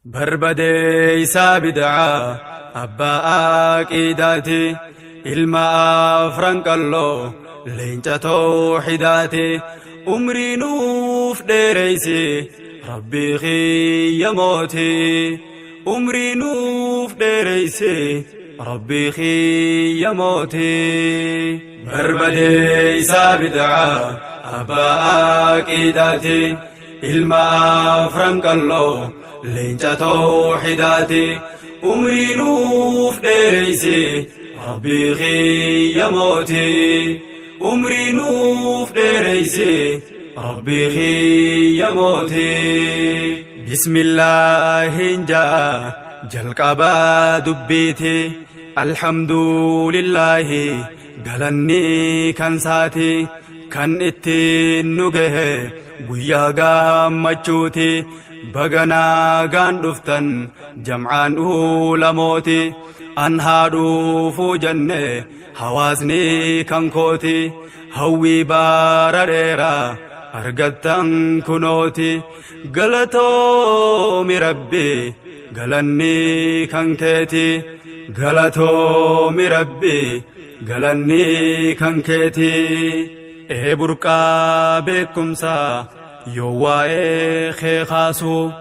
بربديسا بدعا أبا عقيداتي ilma afran qallo leenca tawxidaati umrii nuuf dheereysi rabbii kiyya mooti umrii nuuf dheereysi rabbii kiyya mooti barbadeeysa bid'aa abbaa aqiidaati ilma afran qallo leenca tawxidaati umrii nuuf dheereysi ربي خي موتي عمري نوف ديريسي ربي خي موتي بسم الله جاء جلقبا دبيتي الحمد لله قالني كان ساتي كان اتين نجه ويا قامتشوتي بغنا قان دفتن جمعان أولى موتي أنهارو فوجنة حواسني كنكوتي هوي بارريرا أرغتن كنوتي غلطو مربي غلني كنكيتي غلطو مربي غلني كنكيتي برقا بكمسا يوائي خيخاسو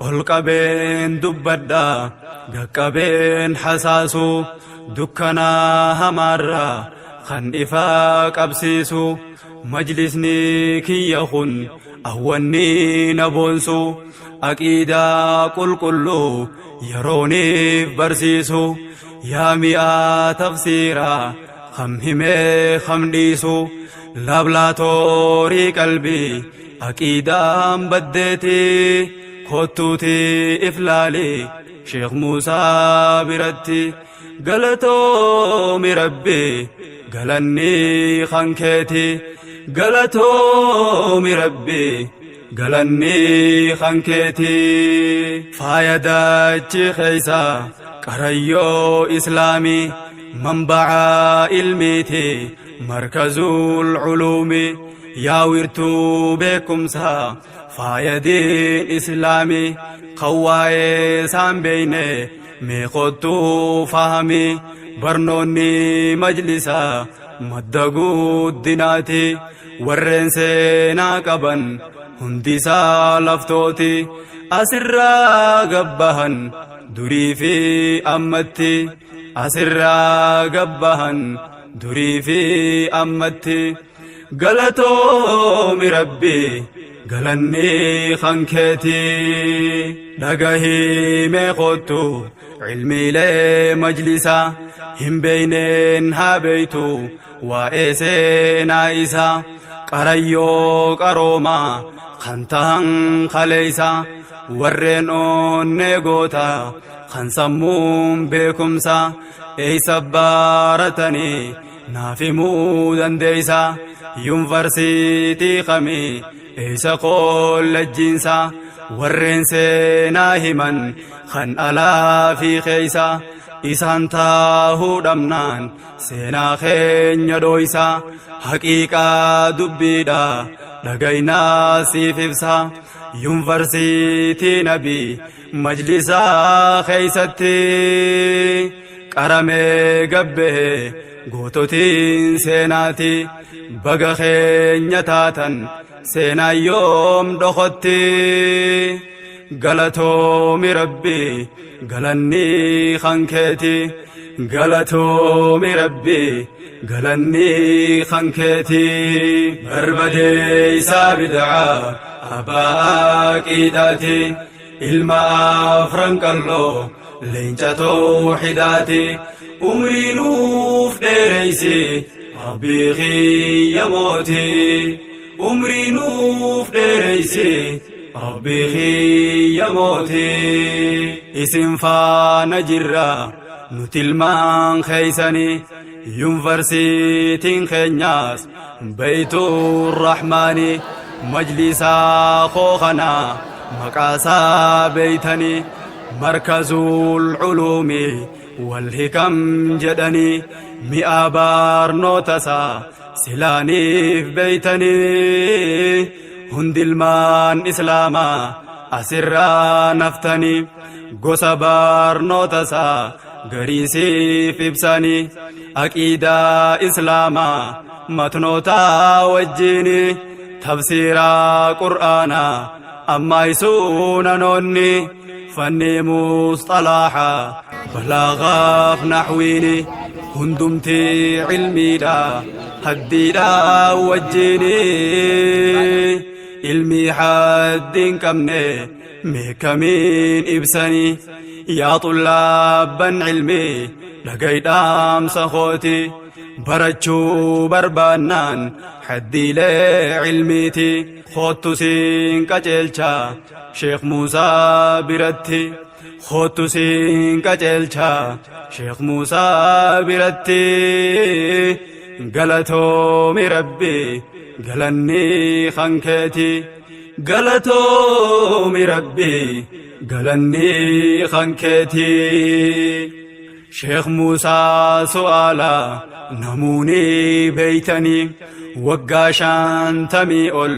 القبين دبدا قبين حساسو دكنا همارا خنفا قبسيسو مجلسني كي يخن أهوني نبونسو أكيدا قل قلو يروني برسيسو يا مئة تفسيرا خمهمي خمديسو لابلاتوري قلبي أكيدا بديتي خطوتي إفلالي شيخ موسى برتي قلتو مربي قلني خنكيتي قلتو مربي قلني خنكيتي فايداتي خيسا قريو إسلامي منبع علميتي مركز العلوم يا ورتو بكمسا فايدين إسلامي قواي سام بيني ميخوتو فهمي برنوني مجلسا مدقو الديناتي ورين سينا قبن هندسا لفتوتي أسرا قبهن دري في أمتي أسرا قبهن دري في أمتي قلتو مربي قلني خنكتي دقهي ميخوتو علمي لي مجلسا هم بينين هابيتو وإيسين عيسا قريو قروما خنتان خليسا ورين نيغوتا خنسمون بكمسا اي سبارتني نافمو دنديسا يونفرسيتي خمي إيسا قول الجنسا ورين سينا همن خن ألا في خيسا إسان تاهو دمنان سينا خين يدويسا حقيقة دبيدا لغينا سيففسا يونفرسيتي نبي مجلسا خيستي قرمي قبه قوتوتين سيناتي بغا خين يتاتن سينا يوم دخوتي غلطو مربي غلني خنكتي غلطو مربي غلني خنكتي بربدي سابدعا أبا عقيداتي ilma afran qallo leenca tawxidaati umrii nuuf dheereysi rabbii kiyya mooti umrii nuuf dheereysi rabbii kiyya mooti isin faana jirra nuti ilmaan keeysani yunivarsiitiin keenyaas baytuu rahmaani majlisaa kookanaa مقاسا بيتني مركز العلوم والحكم جدني مئة نوتسا سلاني في بيتني هند المان إسلاما asirraa naftanii gosa barnootasaa gariisiif ibsanii aqiidaa islaamaa matnoota wajjini tafsiiraa qur'aanaa ammaayisuu nanoonni fanni musxalaaha balaagaaf naxwiini hundumtii cilmiidha haddiidha wajjini ilmi haddiin qabne meekamiin ibsanii yaa xullaabban cilmi dhagaydhaamsa kooti barachuu barbaannaan haddiilee cilmiiti khoottusiin qaceelcha sheekh Muusaa biratti khoottusiin qaceelcha sheekh Muusaa biratti galatoomi rabbi galanni khankeeti galatoomi rabbi galanni khankeeti sheekh Muusaa su'aala namuuni beeytanii waggaa 50 ol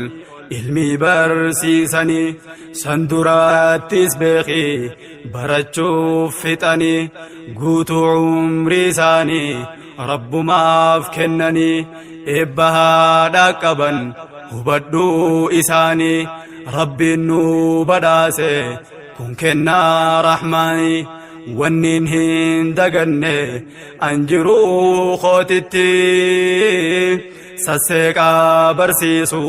ilmi barsiisanii san durattis beekii barachuuf fixanii guutuu umrii isaanii rabbumaaf kennanii eebba haadhaa qaban hubadhuu isaanii rabbiin nu badhaase kun kennaa rahmaanii wanniin hin daganne anjiruu kootitti sasseeqaa barsiisu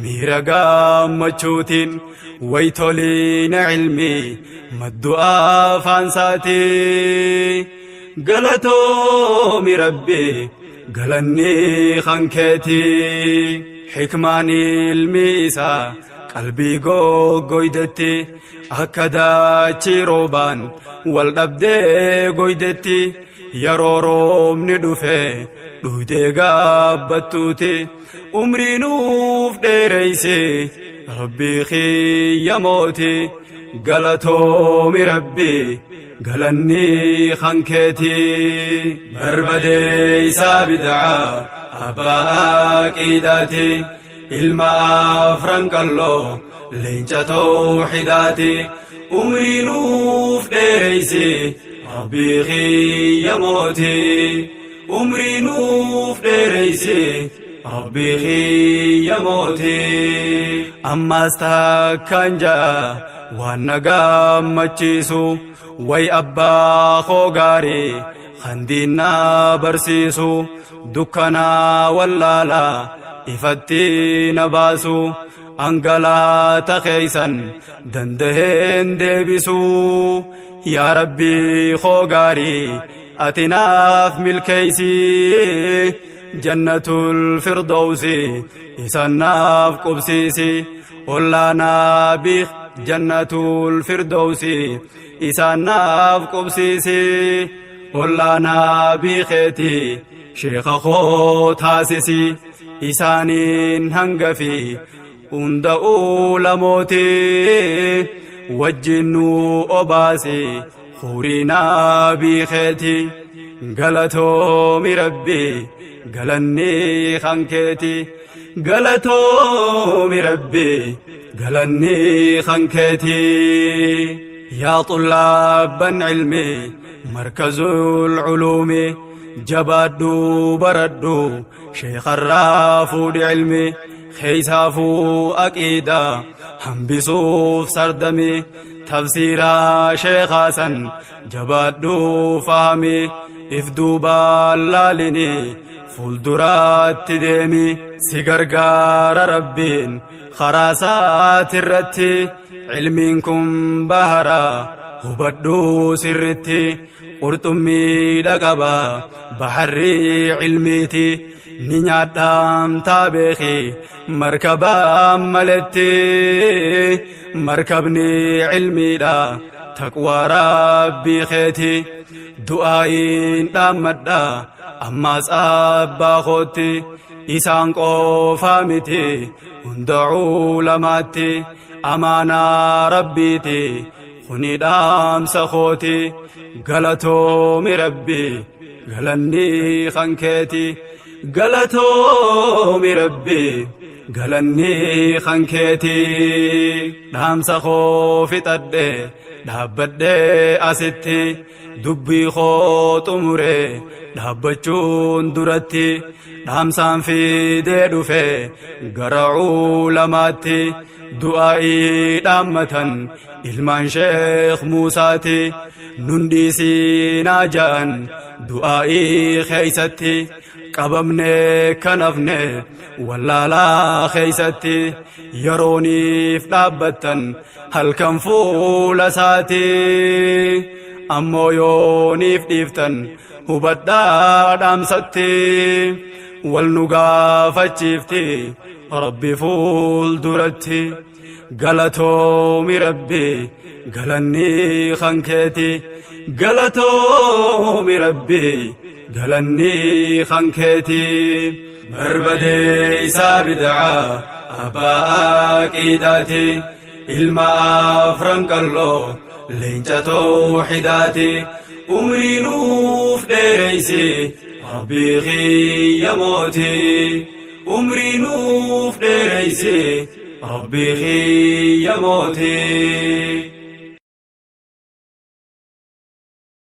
miira gammachuutiin waytoliina cilmi maddu'aa afaansaati galatoomi rabbi galanni khankeeti xikmaan ilmi isaa qalbii goggoydetti akka daachii roobaan wal dhabdee goydetti yeroo roobni dhufe dhuytee gaabbattuuti umrii nuuf dheereyse rabbii kiyya mooti galatoomi rabbi galanni khankeeti barbadeeysaa bid'aa abbaa aqiidaati ilma afran qalloo leenca tawxiidaati umrii nuuf dheereyse rabbii kiyya mooti umrii nuuf dheereyse rabbii kiyya mooti ammaas takkaan ja'a waan na gammachiisu way abbaa koo gaarii khandiinna barsiisu dukkanaa wallaalaa ifatti na baasu angalaata keeysan dandaheen deebisu yaa rabbii koo gaarii ati naaf milkeeysi jannatul firdawsi isan naaf qubsiisi ollaanaa biik jannatul firdawsi isan naaf qubsiisi ollaanaa biikeeti sheekha koo taasisi isaaniin hangafi hunda ulamooti wajjinu obaasi khuriinaa biikeeti galatoomi rabbi galanni khankeeti galatoomi rabbi galanni khankeeti yaa xullaabban cilmi markazul culuumi jabaadhuu baradhuu sheekharraa fuudhi cilmi keeysaafuu aqiidaa hambisuuf sardami tafsiiraa sheekaasan jabaadhuu fahami if duubaan laalini fuulduraatti deemi si gargaara rabbiin kharaasaati cilmiin kun bahara hubadhuu sirritti qurxummiidha qaba baharri cilmiiti ni nyaadhaamtaa beeki markabaan maletti markabni cilmiidha taqwaa rabbii keeti du'aa'iin dhaammadha ammaas abbaa kootti isaan qofaa miti hunda culamaatti amaanaa rabbiiti kuni dhaamsa kooti galatoomi rabbi galanni khankeeti galatoomi rabbi galanni khankeeti dhaamsa koo fixadhe dhaabbadhe asitti dubbii koo xumure dhaabbachuun duratti dhaamsaan fidee dhufe gara ulamaatti du'aa'ii dhaammatan ilmaan sheekh Muusaati nun dhiisinaa ja'an du'aa'ii keeysatti qabamne kanafne wallaalaa keeysatti yerooniif dhaabbattan halkan fuula isaati ammoo yooniif dhiiftan hubadhaa dhaamsatti wal nu gaafachiifti rabbi fuul duratti galatoomi rabbi galanni khankeeti galatoomi rabbi galanni khankeeti barbadee isaa bid'aa abbaa qiidhaati ilma afran qalloo leenca tawxiidaati umrii nuuf dheereysi rabbii kiyya mooti umrii nuuf dheereysi rabbii kiyya mooti